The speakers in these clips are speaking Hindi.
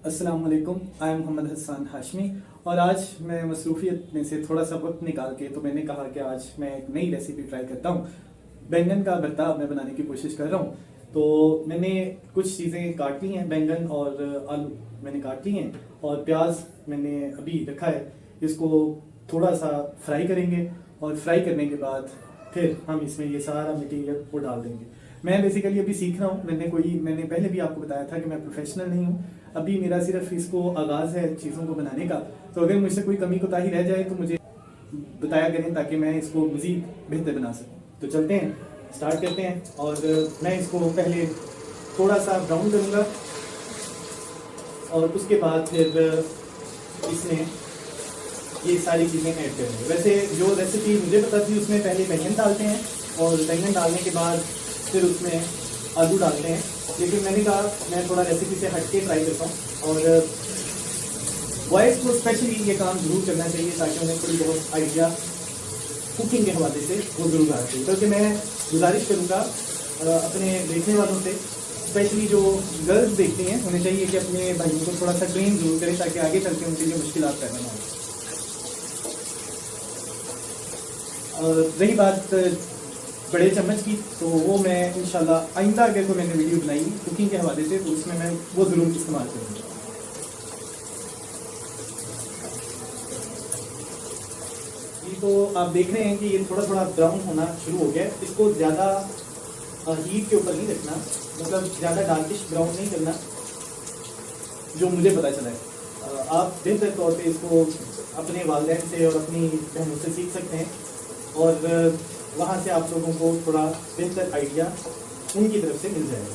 अस्सलाम वालेकुम, आई एम मोहम्मद हसन हाशमी। और आज मैं मसरूफियत में से थोड़ा सा वक्त निकाल के तो मैंने कहा कि आज मैं एक नई रेसिपी ट्राई करता हूँ। बैंगन का भरता मैं बनाने की कोशिश कर रहा हूँ। तो मैंने कुछ चीज़ें काट ली हैं, बैंगन और आलू मैंने काट लिए हैं और प्याज मैंने अभी रखा है। इसको थोड़ा सा फ्राई करेंगे और फ्राई करने के बाद फिर हम इसमें ये सारा मटेरियल वो डाल देंगे। मैं बेसिकली अभी सीख रहा हूँ। मैंने पहले भी आपको बताया था कि मैं प्रोफेशनल नहीं हूँ। अभी मेरा सिर्फ इसको आगाज़ है चीज़ों को बनाने का। तो अगर मुझसे कोई कमी कोताही रह जाए तो मुझे बताया करें ताकि मैं इसको मज़ीद बेहतर बना सकूँ। तो चलते हैं, स्टार्ट करते हैं। और मैं इसको पहले थोड़ा सा ब्राउन करूँगा और उसके बाद फिर इसमें ये सारी चीज़ें ऐड करेंगे। वैसे जो रेसिपी मुझे पता थी उसमें पहले बैंगन डालते हैं और बैंगन डालने के बाद फिर उसमें आलू डालते हैं, लेकिन मैंने कहा मैं थोड़ा रेसिपी से हट के ट्राई करता हूँ। और बॉयज़ को स्पेशली ये काम ज़रूर करना चाहिए ताकि उन्हें थोड़ी बहुत आइडिया कुकिंग के हवाले से वो ज़रूर आना चाहिए। क्योंकि मैं गुजारिश करूँगा अपने देखने वालों से, स्पेशली जो गर्ल्स देखती हैं, उन्हें चाहिए कि अपने भाइयों को थोड़ा सा ट्रेन ज़रूर करें ताकि आगे चल के उनके लिए मुश्किलात पैदा ना हो। रही बात बड़े चम्मच की, तो वो मैं इंशाल्लाह आइंदा अगर कोई मैंने वीडियो बनाई कुकिंग के हवाले से तो उसमें मैं वो ज़रूर इस्तेमाल करूँगा। ये तो आप देख रहे हैं कि ये थोड़ा थोड़ा ब्राउन होना शुरू हो गया है। इसको ज़्यादा हीट के ऊपर नहीं रखना, मतलब ज़्यादा डार्किश ब्राउन नहीं करना, जो मुझे पता चला है। आप बेहतर तौर पे इसको अपने वालिदैन से और अपनी बहनों से सीख सकते हैं और वहाँ से आप लोगों को थोड़ा बेहतर आइडिया उनकी तरफ से मिल जाएगा।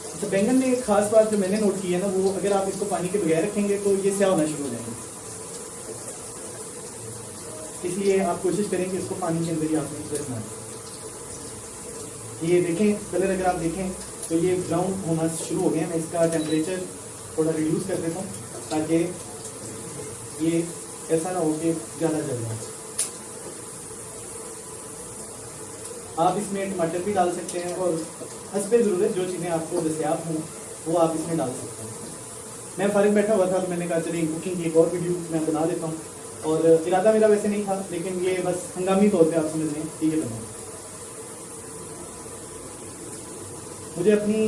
अच्छा, बैंगन में एक खास बात जो मैंने नोट की है ना, वो अगर आप इसको पानी के बगैर रखेंगे तो ये स्याह होना शुरू हो जाएंगे। इसलिए आप कोशिश करें कि इसको पानी के अंदर ही आपने रखना है। ये देखें, कलर अगर आप देखें तो ये ब्राउन होना शुरू हो गया। मैं इसका टेम्परेचर थोड़ा रिड्यूस कर देता हूँ ताकि ये ऐसा ना हो कि ज़्यादा जल जाए। आप इसमें टमाटर भी डाल सकते हैं और हस्बे ज़रूरत जो चीज़ें आपको दस्याब हों वो आप इसमें डाल सकते हैं। मैं फ़ारिग बैठा हुआ था तो मैंने कहा चलिए कुकिंग की एक और वीडियो मैं बना देता हूँ। और इरादा मेरा वैसे नहीं था, लेकिन ये बस हंगामी तौर पे आप समझ लें कि ये बना। मुझे अपनी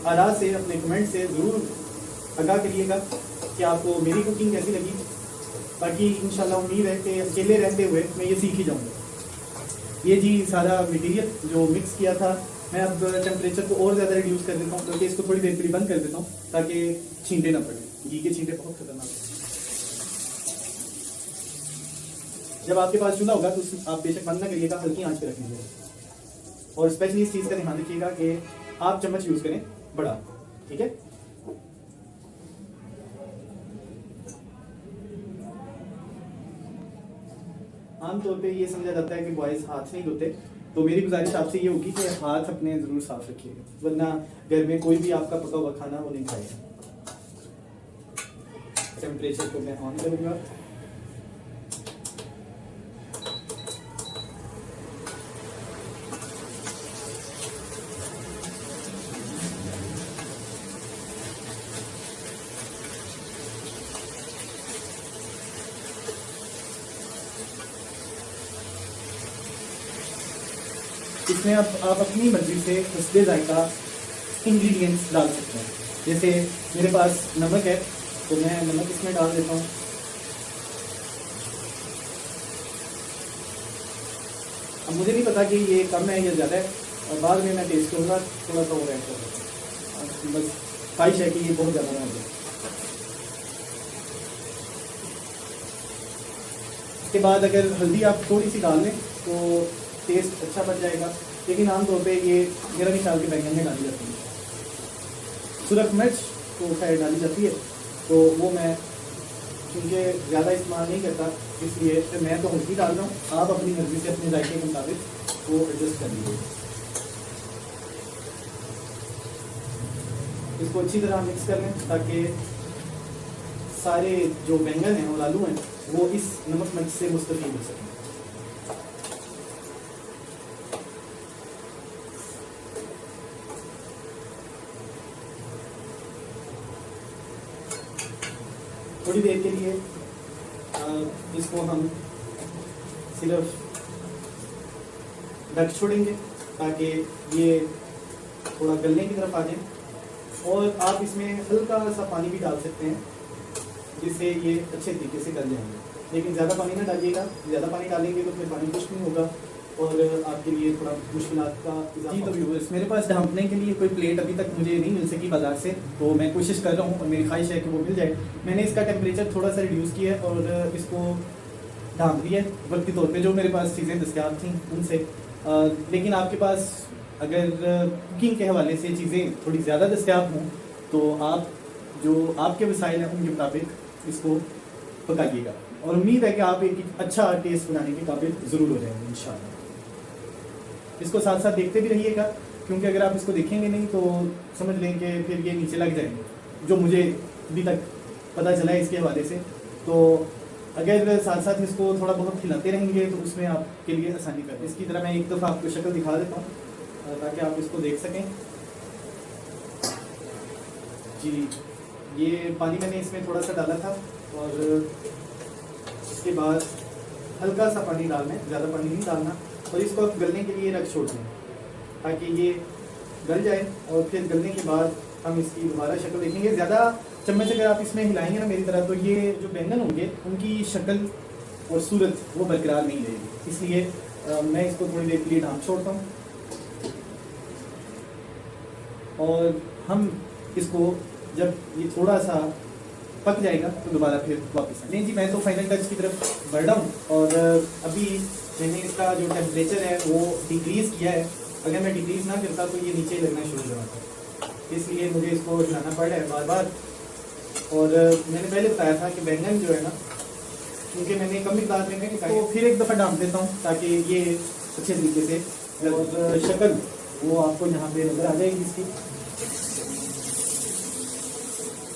आरा से, अपने कमेंट से ज़रूर आगाह करिएगा कि आपको मेरी कुकिंग कैसी लगी। बाकी इंशाल्लाह उम्मीद है कि अकेले रहते हुए मैं ये सीख ही जाऊँगा। ये जी सारा मटेरियल जो मिक्स किया था, मैं अब टेम्परेचर को और ज़्यादा रिड्यूस कर देता हूँ क्योंकि इसको थोड़ी देर के लिए बंद कर देता हूँ ताकि छींटे ना पड़े। घी के छींटे बहुत खतरनाक हैं। जब आपके पास चूल्हा होगा तो आप बेशक बंद ना करिएगा, हल्की आंच पे रख लीजिएगा। और स्पेशली इस चीज़ का ध्यान रखिएगा कि आप चम्मच यूज़ करें बड़ा, ठीक है। आमतौर पे ये समझा जाता है कि बॉयज़ हाथ नहीं धोते, तो मेरी गुजारिश आपसे ये होगी कि हाथ अपने ज़रूर साफ रखिएगा, वरना घर में कोई भी आपका पका हुआ खाना वो नहीं खाएगा। टेम्परेचर को मैं ऑन करूँगा। इसमें आप अपनी मर्जी से हस्बे जायका इंग्रेडिएंट्स डाल सकते हैं। जैसे मेरे पास नमक है तो मैं नमक इसमें डाल देता हूँ। अब मुझे नहीं पता कि ये कम है या ज़्यादा है, और बाद में मैं टेस्ट करूँगा, थोड़ा सा और ऐड कर दूँगा। बस ख्वाहिश है कि ये बहुत ज़्यादा ना हो जाए। इसके बाद अगर हल्दी आप थोड़ी सी डाल लें तो टेस्ट अच्छा बन जाएगा, लेकिन आमतौर पे ये मेरा ख्याल के बैंगन में डाली जाती है। सुरख मिर्च तो खैर डाली जाती है, तो वो मैं क्योंकि ज़्यादा इस्तेमाल नहीं करता इसलिए तो मैं तो हल्दी डाल रहा हूँ। आप अपनी मर्ज़ी से अपने जायके के मुताबिक वो एडजस्ट कर लीजिए। इसको अच्छी तरह मिक्स कर लें ताकि सारे जो बैंगन हैं और आलू हैं वो इस नमक मिर्च से मुस्तफ़ीद हो सकें। थोड़ी देर के लिए इसको हम सिर्फ ढक छोड़ेंगे ताकि ये थोड़ा गलने की तरफ आ जाए। और आप इसमें हल्का सा पानी भी डाल सकते हैं जिससे ये अच्छे तरीके से गल जाएंगे, लेकिन ज़्यादा पानी ना डालिएगा। ज़्यादा पानी डालेंगे तो फिर पानी कुछ नहीं होगा और आपके लिए थोड़ा मुश्किलात का जी। तो व्यूअर्स, मेरे पास ढांपने के लिए कोई प्लेट अभी तक मुझे नहीं मिल सकी बाज़ार से, तो मैं कोशिश कर रहा हूँ और मेरी ख्वाहिश है कि वो मिल जाए। मैंने इसका टेम्परेचर थोड़ा सा रिड्यूस किया है और इसको ढांप दिया है वक्ती तौर पे जो मेरे पास चीज़ें दस्तियाब थी उनसे। लेकिन आपके पास अगर कुकिंग के हवाले से चीज़ें थोड़ी ज़्यादा दस्तियाब हों तो आप जो आपके वसाइल हैं उनके मुताबिक इसको पकाइएगा, और उम्मीद है कि आप एक अच्छा टेस्ट बनाने के काबिल ज़रूर हो जाएंगे इंशाल्लाह। इसको साथ साथ देखते भी रहिएगा, क्योंकि अगर आप इसको देखेंगे नहीं तो समझ लें कि फिर ये नीचे लग जाएंगे, जो मुझे अभी तक पता चला है इसके हवाले से। तो अगर साथ साथ इसको थोड़ा बहुत खिलाते रहेंगे तो उसमें आपके लिए आसानी कर। इसकी तरह मैं एक दफ़ा आपको शक्ल दिखा देता हूँ ताकि आप इसको देख सकें। जी, ये पानी मैंने इसमें थोड़ा सा डाला था और इसके बाद हल्का सा पानी डालना है, ज़्यादा पानी नहीं डालना, और इसको गलने के लिए रख छोड़ दें ताकि ये गल जाए। और फिर गलने के बाद हम इसकी दोबारा शक्ल देखेंगे। ज़्यादा चम्मच अगर आप इसमें हिलाएंगे ना मेरी तरह, तो ये जो बैंगन होंगे उनकी शक्ल और सूरत वो बरकरार नहीं रहेगी, इसलिए मैं इसको थोड़ी देर के लिए ढांप छोड़ता हूँ और हम इसको जब ये थोड़ा सा पक जाएगा तो दोबारा फिर वापस नहीं जी। मैं तो फाइनल टच की तरफ बढ़ रहा हूँ और अभी मैंने इसका जो टेम्परेचर है वो डिक्रीज़ किया है। अगर मैं डिक्रीज़ ना करता तो ये नीचे लगना शुरू हो जाता, इसलिए मुझे इसको हिलाना पड़ रहा है बार बार। और मैंने पहले बताया था कि बैंगन जो है ना, क्योंकि मैंने कम मिकदार में तो फिर एक दफ़ा डाल देता हूँ ताकि ये अच्छे तरीके से, और शक्ल वो आपको यहाँ पे नज़र आ जाएगी इसकी।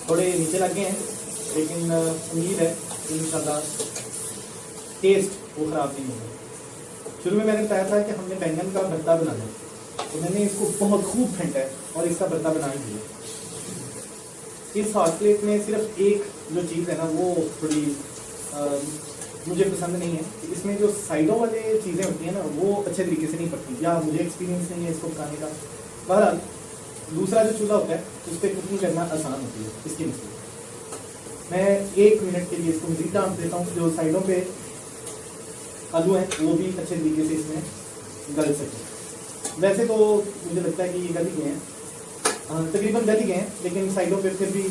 थोड़े नीचे लग गए हैं लेकिन उम्मीद है कि इंशाल्लाह टेस्ट वो ख़राब नहीं होगा। शुरू में मैंने बताया था कि हमने बैंगन का भरता बनाना है, तो मैंने इसको बहुत खूब फेंटा है और इसका भरता बना ही दिया। इस हॉट प्लेट में सिर्फ एक जो चीज़ है ना वो थोड़ी मुझे पसंद नहीं है। इसमें जो साइडों वाले चीज़ें होती हैं ना वो अच्छे तरीके से नहीं पकती, या मुझे एक्सपीरियंस नहीं है इसको पकाने का। बहरहाल दूसरा जो चूल्हा होता है उस पर कुकिंग करना आसान होती है इसकी नस्बत। मैं 1 मिनट के लिए इसको मज़ीद डाल देता हूँ, जो साइडों पे आलू हैं वो भी अच्छे तरीके से इसमें गल सकें। वैसे तो मुझे लगता है कि ये गल ही गए हैं, तकरीबन गल ही गए हैं, लेकिन साइडों पे फिर भी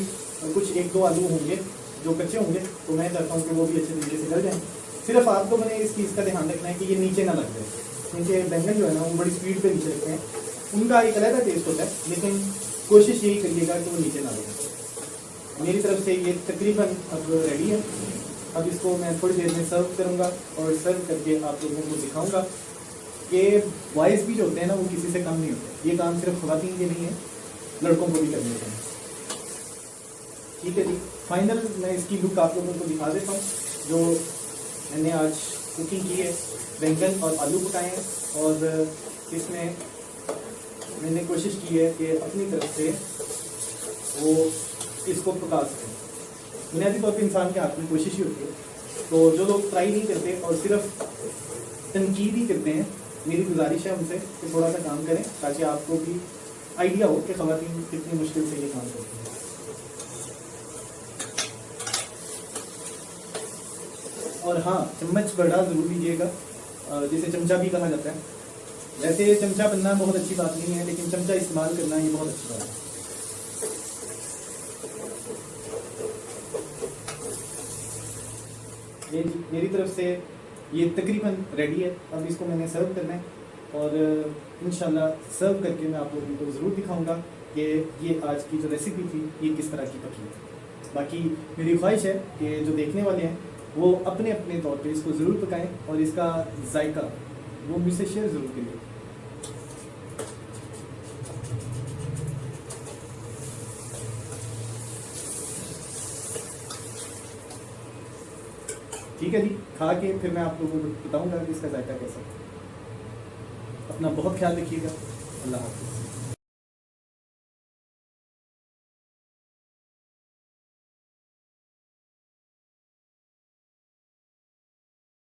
कुछ 1-2 आलू होंगे जो कच्चे होंगे, तो मैं चाहता हूँ कि वो भी अच्छे तरीके से गल जाएँ। सिर्फ आपको मैंने इस चीज़ का ध्यान रखना है कि ये नीचे ना लग जाए, क्योंकि बैंगन जो है ना वो बड़ी स्पीड पे नीचे लगते हैं। उनका एक अलग टेस्ट होता है, लेकिन कोशिश यही करिएगा कि वो नीचे ना लगे। मेरी तरफ से ये तकरीबन अब रेडी है। अब इसको मैं थोड़ी देर में सर्व करूँगा और सर्व करके आप लोगों को दिखाऊँगा कि बॉयज़ भी जो होते हैं ना वो किसी से कम नहीं होते। ये काम सिर्फ ख़वातीन के नहीं है, लड़कों को भी करने चाहिए। ठीक है जी, फाइनल मैं इसकी लुक आप लोगों को दिखा देता हूँ। जो मैंने आज कुकिंग की है, बैंगन और आलू पकाए हैं, और इसमें मैंने कोशिश की है कि अपनी तरफ से वो इसको पका सकें। बुनियादी तौर पर इंसान के हाथ में कोशिश ही होती है, तो जो लोग ट्राई नहीं करते और सिर्फ तनकीद ही करते हैं, मेरी गुजारिश है उनसे कि थोड़ा सा काम करें ताकि आपको भी आइडिया हो कि ख़वातीन कितनी मुश्किल से ये काम करती हैं। और हाँ, चम्मच बड़ा ज़रूर लीजिएगा, जिसे चमचा भी कहा जाता है। वैसे चमचा बनना बहुत अच्छी बात नहीं है, लेकिन चमचा इस्तेमाल करना ये बहुत अच्छी बात है। ये मेरी तरफ से ये तकरीबन रेडी है। अब इसको मैंने सर्व करना है और इंशाल्लाह सर्व करके मैं आप लोगों को ज़रूर दिखाऊंगा कि ये आज की जो रेसिपी थी ये किस तरह की पकी है। बाकी मेरी ख्वाहिश है कि जो देखने वाले हैं वो अपने अपने तौर पे इसको ज़रूर पकाएं और इसका जायका वो मुझसे शेयर ज़रूर करिए। ठीक है जी, खा के फिर मैं आप लोगों को बताऊंगा कि इसका जायका कैसा है। अपना बहुत ख्याल रखिएगा। अल्लाह हाफ़िज़।